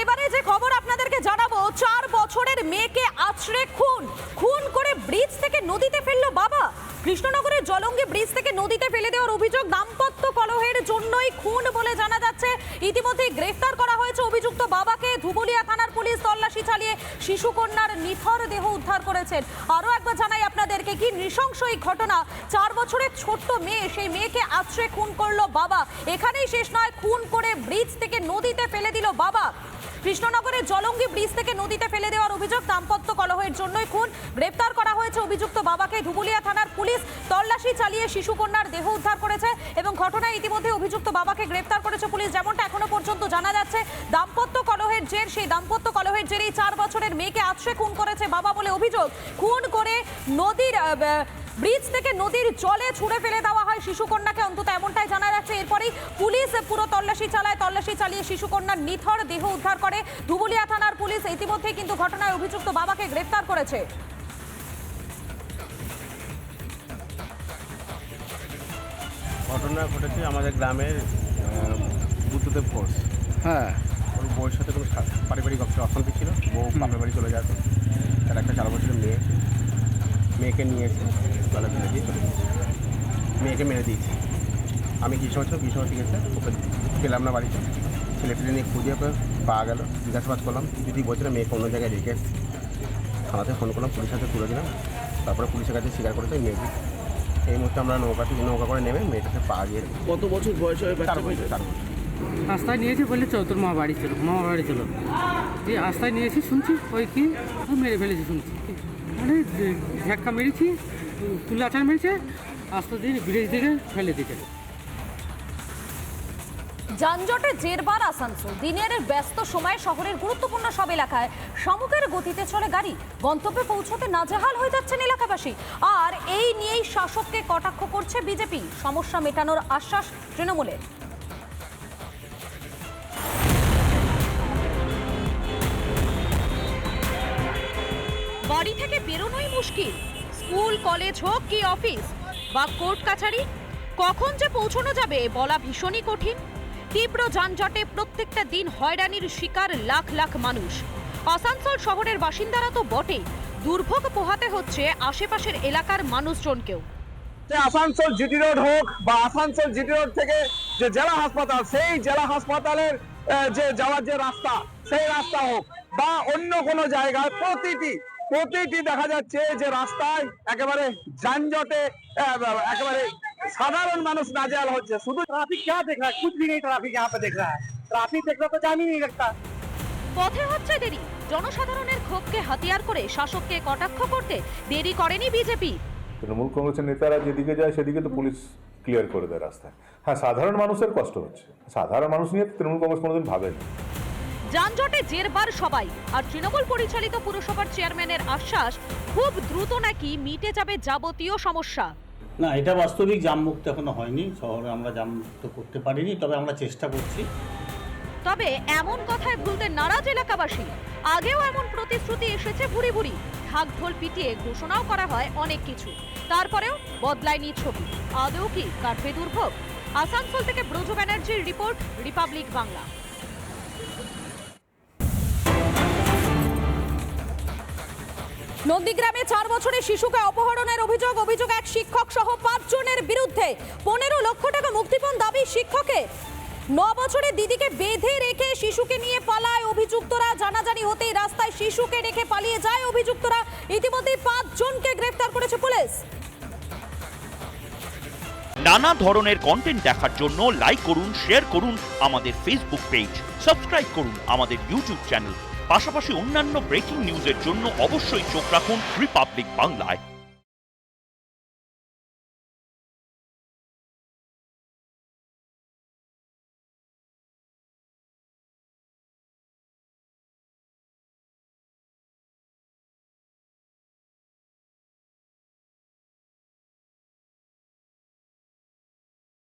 এবারে যে খবর আপনাদেরকে জানাবো, 4 বছরের মেয়েকে আছড়ে খুন করে ব্রিজ থেকে নদীতে ফেললো বাবা। কৃষ্ণনগরের জলঙ্গি ব্রিজ থেকে নদীতে ফেলে দেওয়ার অভিযোগ দাম্পত্য কলহের জন্যই খুন বলে জানা যাচ্ছে। ইতিমধ্যে গ্রেফতার করা হয়েছে অভিযুক্ত বাবাকে। ধুবুলিয়া থানার পুলিশ তল্লাশি চালিয়ে শিশুকন্যার নিথর দেহ উদ্ধার করেছেন। আরো একবার জানাই আপনাদেরকে, কি নৃশংস এই ঘটনা। 4 বছরের ছোট্ট মেয়ে, সেই মেয়েকে আছড়ে খুন করলো বাবা। এখানেই শেষ নয়, খুন করে ব্রিজ থেকে নদীতে ফেলে দিল বাবা। কৃষ্ণনগরের জলঙ্গি ব্রিজ থেকে নদীতে ফেলে দেওয়ার অভিযোগ দাম্পত্য কলহের জন্যই খুন। গ্রেফতার করা হয়েছে অভিযুক্ত বাবাকে। ধুবুলিয়া থানার পুলিশ তল্লাশি চালিয়ে শিশুকন্যার দেহ উদ্ধার করেছে এবং ঘটনায় ইতিমধ্যে অভিযুক্ত বাবাকে গ্রেফতার করেছে পুলিশ। যেমনটা এখনো পর্যন্ত জানা যাচ্ছে, দাম্পত্য কলহের জের, সেই দাম্পত্য কলহের জেরেই 4 বছরের মেয়েকে আছড়ে খুন করেছে বাবা বলে অভিযোগ। খুন করে নদীর ব্রিজ থেকে নদীর জলে ছুঁড়ে ফেলে দেওয়া হয় শিশুকন্যাকে, অন্তত এমনটাই জানা যাচ্ছে। এরপরেই পুলিশ পুরো তল্লাশি চালিয়ে শিশুকন্যার নিথর দেহ উদ্ধার করে ধুবুলিয়া থানার পুলিশ। ইতিমধ্যে কিন্তু ঘটনায় অভিযুক্ত বাবাকে গ্রেফতার করেছে। ঘটনা ঘটেছে আমাদের গ্রামের বুদ্ধদেব ঘোষ। হ্যাঁ, ওর বউয়ের সাথে কোনো পারিবারিক অশান্তি ছিল। বউ বাপের বাড়ি চলে যেত। তার একটা 4 বছরের মেয়েকে নিয়ে এসে জলে ফেলে দিয়ে চলে গেছে। মেয়েকে মেরে দিয়েছে। আমি গ্রীষ্ম থেকে এসে ওকে পেলাম না বাড়িতে। ছেলেপিলে নিয়ে খুঁজে ওকে পাওয়া গেল। জিজ্ঞাসাবাদ করলাম, কিছুতেই বলছিল মেয়েকে অন্য জায়গায় রেখে এসেছে। থানাতে ফোন করলাম, পুলিশের হাতে তুলে দিলাম। তারপরে পুলিশের কাছে স্বীকার করেছে মেয়েকে। এই মুহূর্তে আমরা নৌকা করে নেমে মেয়েটাকে পাওয়া গিয়ে। কত বছর বয়স হয়? 4 বছর। রাস্তায় নিয়েছি বললে তোর মামা বাড়ি ছিল এই রাস্তায় নিয়েছি, শুনছি ওই কি মেরে ফেলেছি শুনছি, মানে ধাক্কা মেরেছি, তুলে আচার মেরেছে, আস্তে দিন ব্রিজ দিকে ফেলে দিতে। যানজটে জেরবার আসানসোল। দিনের ব্যস্ত সময়ে শহরের গুরুত্বপূর্ণ সব এলাকায় শামুকের গতিতে চলে গাড়ি। গন্তব্যে পৌঁছতে নাজেহাল হয়ে যাচ্ছেন এলাকাবাসী। আর এই নিয়েই শাসককে কটাক্ষ করছে বিজেপি। সমস্যা মেটানোর আশ্বাস তৃণমূলের। বাড়ি থেকে বেরোনোই মুশকিল। স্কুল, কলেজ হোক কি অফিস বা কোর্ট কাছারি, কখন যে পৌঁছানো যাবে বলা ভীষণই কঠিন। তীব্র যানজটে প্রত্যেকটা দিন হয়রানির শিকার লাখ লাখ মানুষ। আসানসোল শহরের বাসিন্দারা তো বটে, দুর্ভোগ পোহাতে হচ্ছে আশেপাশের এলাকার মানুষজনকেও। আসানসোল জিটি রোড হোক বা আসানসোল জিটি রোড থেকে যে জেলা হাসপাতাল, সেই জেলা হাসপাতালের যে যাওয়ার যে রাস্তা, সেই রাস্তা হোক বা অন্য কোনো জায়গায়, প্রতিটি দেখা যাচ্ছে যে রাস্তায় একেবারে যানজটে একেবারে সাধারণ মানুষ নাজেহাল হচ্ছে। শুধু ট্রাফিক क्या देख रहा है? कुछ भी नहीं ट्रैफिक यहाँ पे देख रहा है। ट्रैफिक देखना तो जान ही नहीं लगता। পথে হচ্ছে দেরি। জনসাধারণের ক্ষোভকে হাতিয়ার করে শাসককে কটাক্ষ করতে দেরি করেনি বিজেপি। তৃণমূল কংগ্রেসের নেতারা যেদিকে যায় সেদিকে তো পুলিশ ক্লিয়ার করে দেয় রাস্তায়। হ্যাঁ, সাধারণ মানুষের কষ্ট হচ্ছে। সাধারণ মানুষ নিয়ে তৃণমূল কংগ্রেস কোনোদিন ভাবেনি। যানজটে জেরবার সবাই, আর তৃণমূল পরিচালিত পুরসভার চেয়ারম্যানের আশ্বাস খুব দ্রুত নাকি মিটে যাবে যাবতীয় সমস্যা। না, এটা বাস্তবিক জামমুক্ত এখনো হয়নি। শহরে আমরা জামমুক্ত করতে পারিনি, তবে আমরা চেষ্টা করছি। তবে এমন কথায় ভুলতে নারাজ এলাকাবাসী। আগেও এমন প্রতিশ্রুতি এসেছে ভুরি ভুরি, ঢাক ঢোল পিটিয়ে ঘোষণাও করা হয় অনেক কিছু, তারপরেও বদলায়নি ছবি। আদৌ কি কাটবে দুর্ভোগ? আসানসোল থেকে ব্রজ ব্যানার্জির রিপোর্ট, রিপাবলিক বাংলা। নন্দীগ্রামে 4 বছরের শিশুকে অপহরণের অভিযোগ এক শিক্ষক সহ 5 জনের বিরুদ্ধে। 15 লক্ষ টাকা মুক্তিপণ দাবি শিক্ষকের। 9 বছরের দিদিকে বেঁধে রেখে শিশুকে নিয়ে পালায় অভিযুক্তরা। জানাজানি হতেই রাস্তায় শিশুকে রেখে পালিয়ে যায় অভিযুক্তরা। ইতিমধ্যে 5 জনকে গ্রেফতার করেছে পুলিশ। নানা ধরনের কন্টেন্ট দেখার জন্য লাইক করুন, শেয়ার করুন আমাদের ফেসবুক পেজ, সাবস্ক্রাইব করুন আমাদের ইউটিউব চ্যানেল। পাশাপাশি অন্যান্য ব্রেকিং নিউজের জন্য অবশ্যই চোখ রাখুন রিপাবলিক বাংলায়।